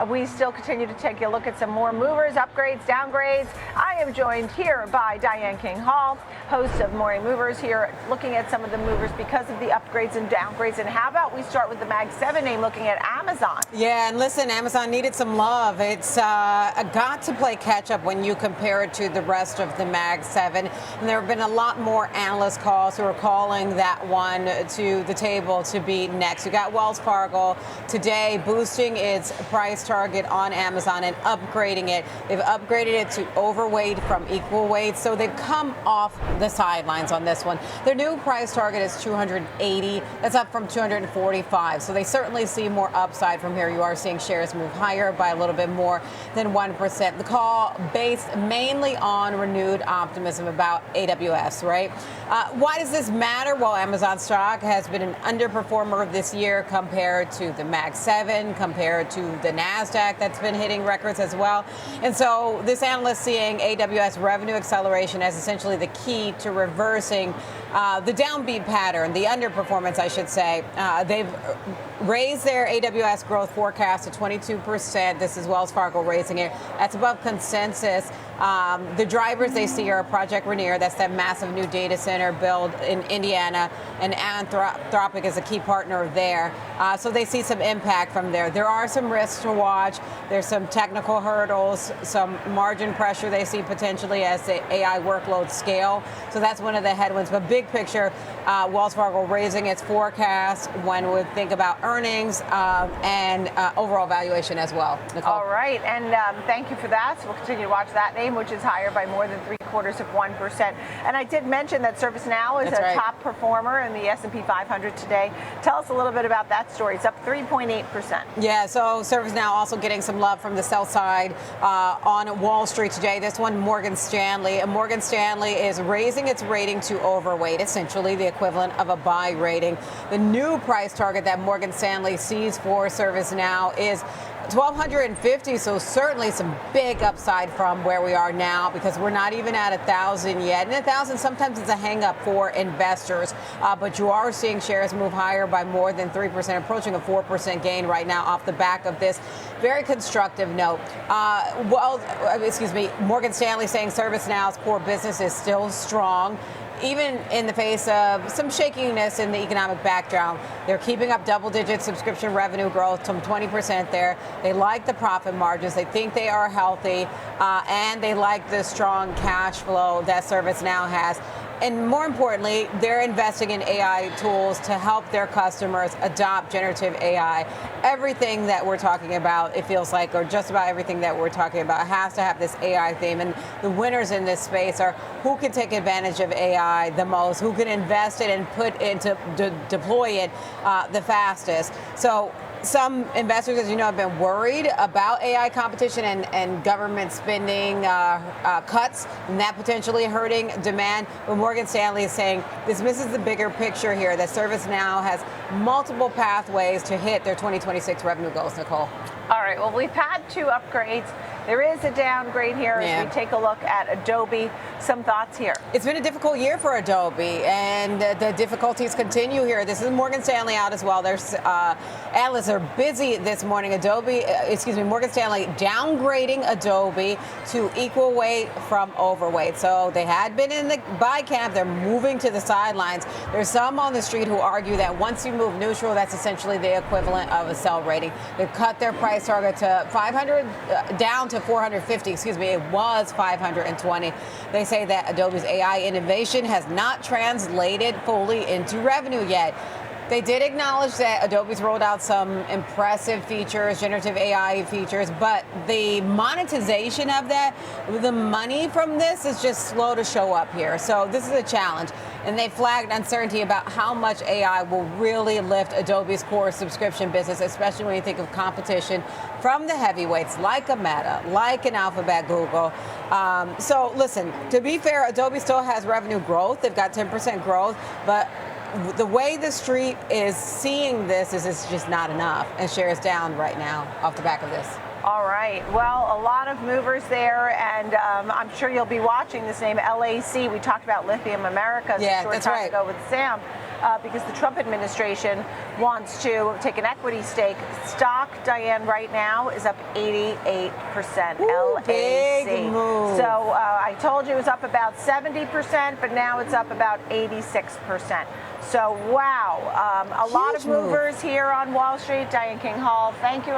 We still continue to take a look at some more movers, upgrades, downgrades. I am joined here by Diane King Hall, host of Morning Movers, here looking at some of the movers because of the upgrades and downgrades. And how about we start with the Mag 7 name, looking at Amazon? Yeah, and listen, Amazon needed some love. It's got to play catch up when you compare it to the rest of the Mag 7. And there have been a lot more analyst calls who are calling that one to the table to be next. You got Wells Fargo today boosting its price target on Amazon and upgrading it. They've upgraded it to overweight from equal weight, so they've come off the sidelines on this one. Their new price target is 280. That's up from 245. So they certainly see more upside from here. You are seeing shares move higher by a little bit more than 1%. The call based mainly on renewed optimism about AWS, right? Why does this matter? Well, Amazon stock has been an underperformer this year compared to the Mag 7, compared to the NASDAQ that's been hitting records as well. And so this analyst seeing AWS revenue acceleration as essentially the key to reversing the downbeat pattern, the underperformance, I should say. They've raised their AWS growth forecast to 22%. This is Wells Fargo raising it. That's above consensus. The drivers they see are Project Rainier, that's that massive new data center build in Indiana, and Anthropic is a key partner there. So they see some impact from there. There are some risks to watch. There's some technical hurdles, some margin pressure they see potentially as the AI workloads scale. So that's one of the headwinds. But big picture, Wells Fargo raising its forecast when we think about earnings and overall valuation as well. Nicole. All right, and thank you for that. So we'll continue to watch that name, which is higher by more than 0.75%. And I did mention that ServiceNow is a top performer in the S&P 500 today. Tell us a little bit about that story. It's up 3.8%. Yeah, so ServiceNow also getting some love from the sell side on Wall Street today. This one, Morgan Stanley. And Morgan Stanley is raising its rating to overweight, essentially the equivalent of a buy rating. The new price target that Morgan Stanley sees for ServiceNow is 1,250, so certainly some big upside from where we are now, because we're not even at 1,000 yet. And 1,000 sometimes is a hang up for investors, but you are seeing shares move higher by more than 3%, approaching a 4% gain right now off the back of this very constructive note. Morgan Stanley saying ServiceNow's core business is still strong, even in the face of some shakiness in the economic background. They're keeping up double-digit subscription revenue growth, some 20% there. They like the profit margins. They think they are healthy, and they like the strong cash flow that ServiceNow has. And more importantly, they're investing in AI tools to help their customers adopt generative AI. Everything that we're talking about, it feels like, or just about everything that we're talking about, has to have this AI theme. And the winners in this space are who can take advantage of AI the most, who can invest it and put into deploy it the fastest. So some investors, as you know, have been worried about AI competition and government spending cuts, and that potentially hurting demand. But Morgan Stanley is saying this misses the bigger picture here, that ServiceNow has multiple pathways to hit their 2026 revenue goals, Nicole. All right, well, we've had two upgrades. There is a downgrade here as we take a look at Adobe. Some thoughts here. It's been a difficult year for Adobe, and the difficulties continue here. This is Morgan Stanley out as well. There's analysts are busy this morning. Morgan Stanley downgrading Adobe to equal weight from overweight. So they had been in the buy camp. They're moving to the sidelines. There's some on the street who argue that once you move neutral, that's essentially the equivalent of a sell rating. They've cut their price target to 500 down to 450. It was 520. They say that Adobe's AI innovation has not translated fully into revenue yet. They did acknowledge that Adobe's rolled out some impressive features, generative AI features, but the monetization of that, the money from this is just slow to show up here. So this is a challenge. And they flagged uncertainty about how much AI will really lift Adobe's core subscription business, especially when you think of competition from the heavyweights like a Meta, like an Alphabet, Google. So listen, to be fair, Adobe still has revenue growth. They've got 10% growth, but the way the street is seeing this is it's just not enough, and shares down right now off the back of this. All right. Well, a lot of movers there, and I'm sure you'll be watching this name, LAC. We talked about Lithium America a short time ago with Sam. because the Trump administration wants to take an equity stake. Stock, Diane, right now is up 88%. Ooh, LAC. big move. So I told you it was up about 70%, but now it's up about 86%. So wow, a lot of movers here on Wall Street. Diane King Hall, thank you.